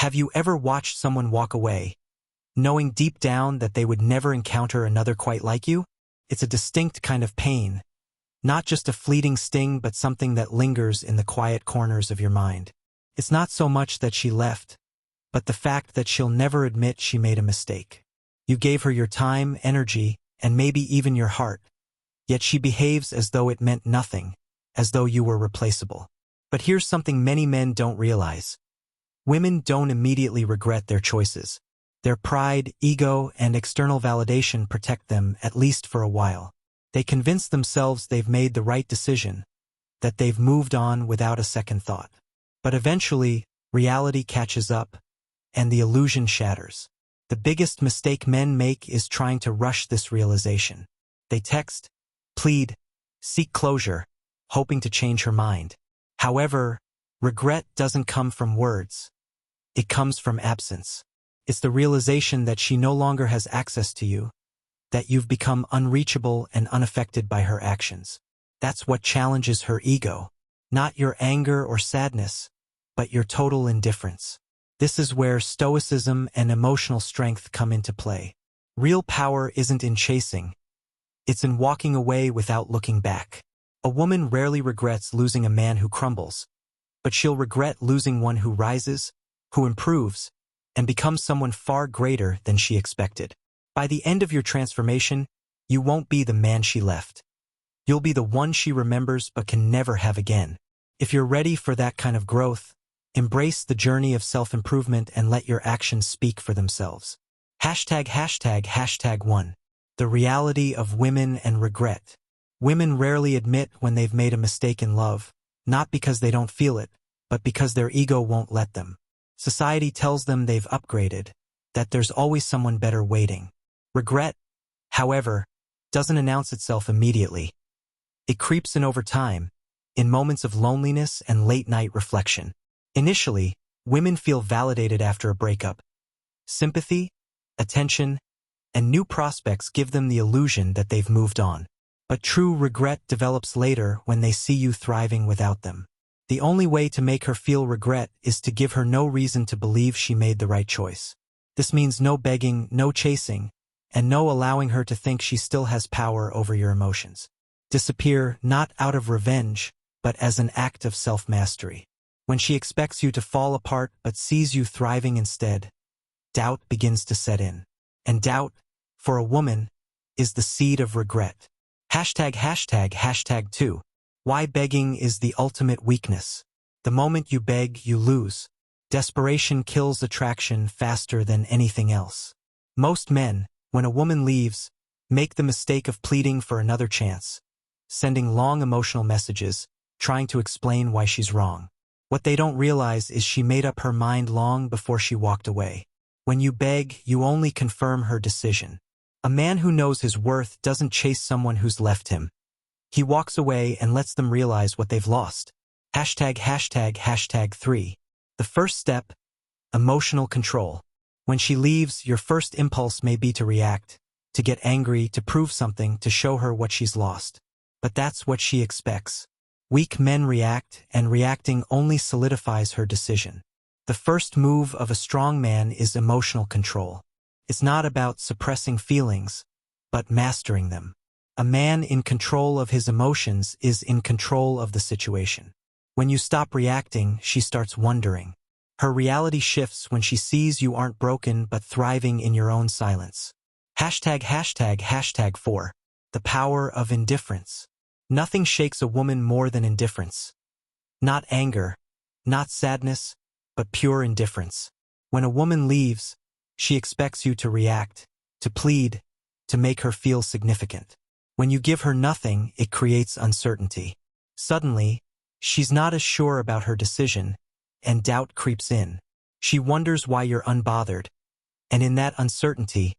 Have you ever watched someone walk away, knowing deep down that they would never encounter another quite like you? It's a distinct kind of pain, not just a fleeting sting but something that lingers in the quiet corners of your mind. It's not so much that she left, but the fact that she'll never admit she made a mistake. You gave her your time, energy, and maybe even your heart, yet she behaves as though it meant nothing, as though you were replaceable. But here's something many men don't realize. Women don't immediately regret their choices. Their pride, ego, and external validation protect them, at least for a while. They convince themselves they've made the right decision, that they've moved on without a second thought. But eventually, reality catches up, and the illusion shatters. The biggest mistake men make is trying to rush this realization. They text, plead, seek closure, hoping to change her mind. However, regret doesn't come from words. It comes from absence. It's the realization that she no longer has access to you, that you've become unreachable and unaffected by her actions. That's what challenges her ego. Not your anger or sadness, but your total indifference. This is where stoicism and emotional strength come into play. Real power isn't in chasing. It's in walking away without looking back. A woman rarely regrets losing a man who crumbles, but she'll regret losing one who rises, who improves, and becomes someone far greater than she expected. By the end of your transformation, you won't be the man she left. You'll be the one she remembers but can never have again. If you're ready for that kind of growth, embrace the journey of self-improvement and let your actions speak for themselves. #1. The reality of women and regret. Women rarely admit when they've made a mistake in love, not because they don't feel it, but because their ego won't let them. Society tells them they've upgraded, that there's always someone better waiting. Regret, however, doesn't announce itself immediately. It creeps in over time, in moments of loneliness and late-night reflection. Initially, women feel validated after a breakup. Sympathy, attention, and new prospects give them the illusion that they've moved on. But true regret develops later when they see you thriving without them. The only way to make her feel regret is to give her no reason to believe she made the right choice. This means no begging, no chasing, and no allowing her to think she still has power over your emotions. Disappear not out of revenge, but as an act of self-mastery. When she expects you to fall apart but sees you thriving instead, doubt begins to set in. And doubt, for a woman, is the seed of regret. #2. Why begging is the ultimate weakness. The moment you beg, you lose. Desperation kills attraction faster than anything else. Most men, when a woman leaves, make the mistake of pleading for another chance, sending long emotional messages, trying to explain why she's wrong. What they don't realize is she made up her mind long before she walked away. When you beg, you only confirm her decision. A man who knows his worth doesn't chase someone who's left him. He walks away and lets them realize what they've lost. #3. The first step, emotional control. When she leaves, your first impulse may be to react, to get angry, to prove something, to show her what she's lost. But that's what she expects. Weak men react, and reacting only solidifies her decision. The first move of a strong man is emotional control. It's not about suppressing feelings, but mastering them. A man in control of his emotions is in control of the situation. When you stop reacting, she starts wondering. Her reality shifts when she sees you aren't broken but thriving in your own silence. #4. The power of indifference. Nothing shakes a woman more than indifference. Not anger, not sadness, but pure indifference. When a woman leaves, she expects you to react, to plead, to make her feel significant. When you give her nothing, it creates uncertainty. Suddenly, she's not as sure about her decision, and doubt creeps in. She wonders why you're unbothered, and in that uncertainty,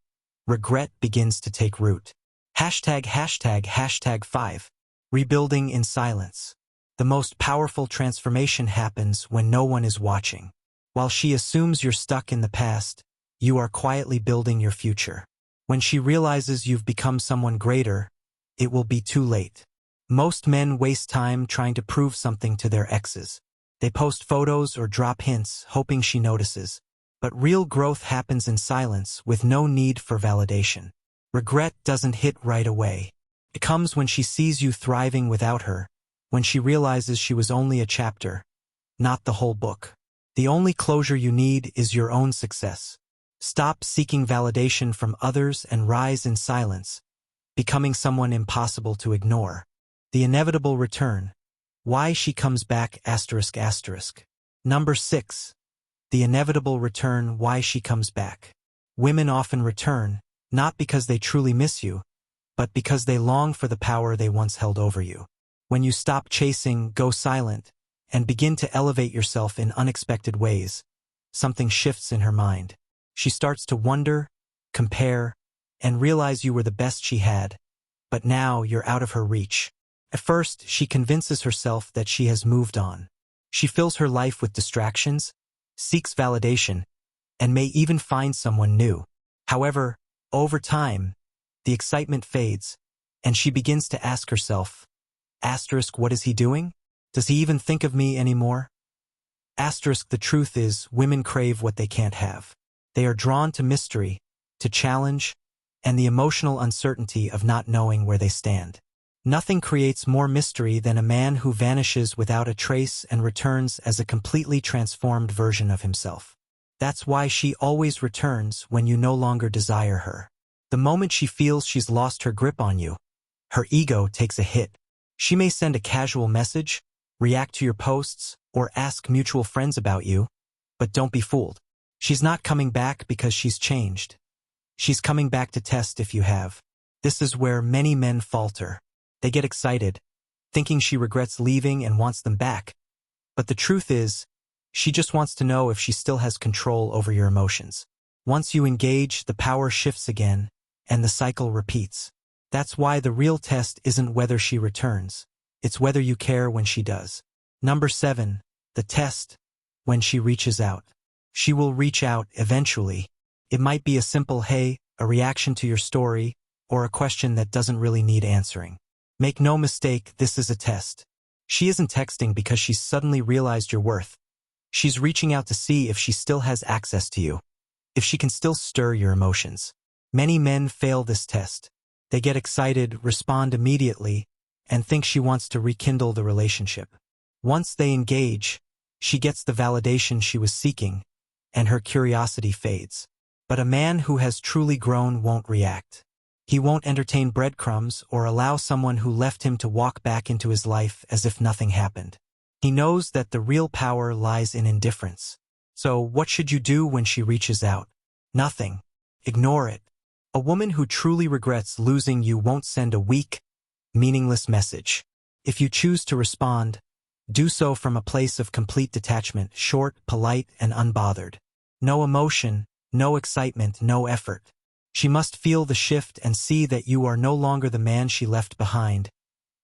regret begins to take root. #5. Rebuilding in silence. The most powerful transformation happens when no one is watching. While she assumes you're stuck in the past, you are quietly building your future. When she realizes you've become someone greater, it will be too late. Most men waste time trying to prove something to their exes. They post photos or drop hints, hoping she notices. But real growth happens in silence with no need for validation. Regret doesn't hit right away. It comes when she sees you thriving without her, when she realizes she was only a chapter, not the whole book. The only closure you need is your own success. Stop seeking validation from others and rise in silence, becoming someone impossible to ignore. The inevitable return. Why she comes back ***. Number 6. The inevitable return. Why she comes back. Women often return, not because they truly miss you, but because they long for the power they once held over you. When you stop chasing, go silent, and begin to elevate yourself in unexpected ways, something shifts in her mind. She starts to wonder, compare, and realize you were the best she had, but now you're out of her reach. At first, she convinces herself that she has moved on. She fills her life with distractions, seeks validation, and may even find someone new. However, over time, the excitement fades, and she begins to ask herself, what is he doing? Does he even think of me anymore? The truth is, women crave what they can't have. They are drawn to mystery, to challenge, and the emotional uncertainty of not knowing where they stand. Nothing creates more mystery than a man who vanishes without a trace and returns as a completely transformed version of himself. That's why she always returns when you no longer desire her. The moment she feels she's lost her grip on you, her ego takes a hit. She may send a casual message, react to your posts, or ask mutual friends about you, but don't be fooled. She's not coming back because she's changed. She's coming back to test if you have. This is where many men falter. They get excited, thinking she regrets leaving and wants them back. But the truth is, she just wants to know if she still has control over your emotions. Once you engage, the power shifts again, and the cycle repeats. That's why the real test isn't whether she returns. It's whether you care when she does. Number 7. The test. When she reaches out. She will reach out eventually. It might be a simple hey, a reaction to your story, or a question that doesn't really need answering. Make no mistake, this is a test. She isn't texting because she's suddenly realized your worth. She's reaching out to see if she still has access to you, if she can still stir your emotions. Many men fail this test. They get excited, respond immediately, and think she wants to rekindle the relationship. Once they engage, she gets the validation she was seeking, and her curiosity fades. But a man who has truly grown won't react. He won't entertain breadcrumbs or allow someone who left him to walk back into his life as if nothing happened. He knows that the real power lies in indifference. So what should you do when she reaches out? Nothing. Ignore it. A woman who truly regrets losing you won't send a weak, meaningless message. If you choose to respond, do so from a place of complete detachment, short, polite, and unbothered. No emotion, no excitement, no effort. She must feel the shift and see that you are no longer the man she left behind,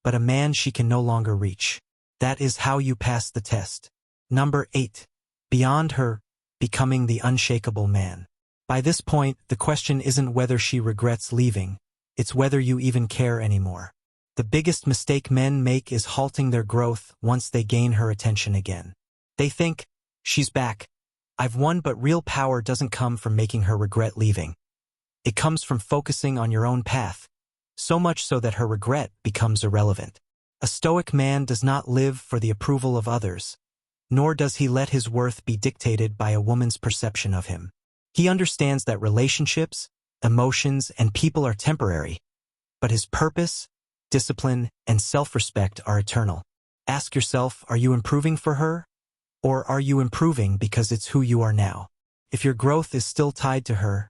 but a man she can no longer reach. That is how you pass the test. Number 8. Beyond her, becoming the unshakable man. By this point, the question isn't whether she regrets leaving, it's whether you even care anymore. The biggest mistake men make is halting their growth once they gain her attention again. They think, she's back. I've won, but real power doesn't come from making her regret leaving. It comes from focusing on your own path, so much so that her regret becomes irrelevant. A Stoic man does not live for the approval of others, nor does he let his worth be dictated by a woman's perception of him. He understands that relationships, emotions, and people are temporary, but his purpose, discipline, and self-respect are eternal. Ask yourself, are you improving for her? Or are you improving because it's who you are now? If your growth is still tied to her,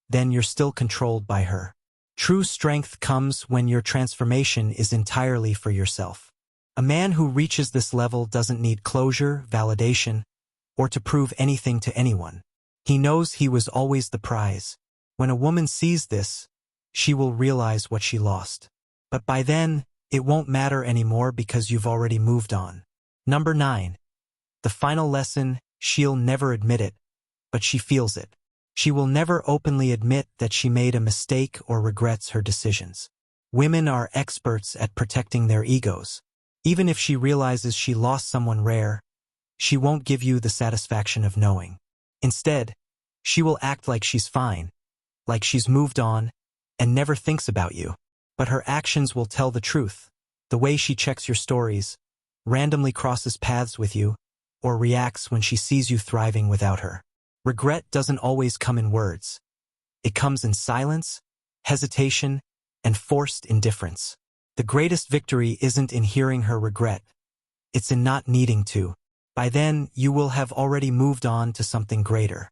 then you're still controlled by her. True strength comes when your transformation is entirely for yourself. A man who reaches this level doesn't need closure, validation, or to prove anything to anyone. He knows he was always the prize. When a woman sees this, she will realize what she lost. But by then, it won't matter anymore because you've already moved on. Number 9. The final lesson, she'll never admit it, but she feels it. She will never openly admit that she made a mistake or regrets her decisions. Women are experts at protecting their egos. Even if she realizes she lost someone rare, she won't give you the satisfaction of knowing. Instead, She will act like she's fine, like she's moved on, and never thinks about you. But her actions will tell the truth. The way she checks your stories, randomly crosses paths with you, or reacts when she sees you thriving without her. Regret doesn't always come in words. It comes in silence, hesitation, and forced indifference. The greatest victory isn't in hearing her regret. It's in not needing to. By then, you will have already moved on to something greater.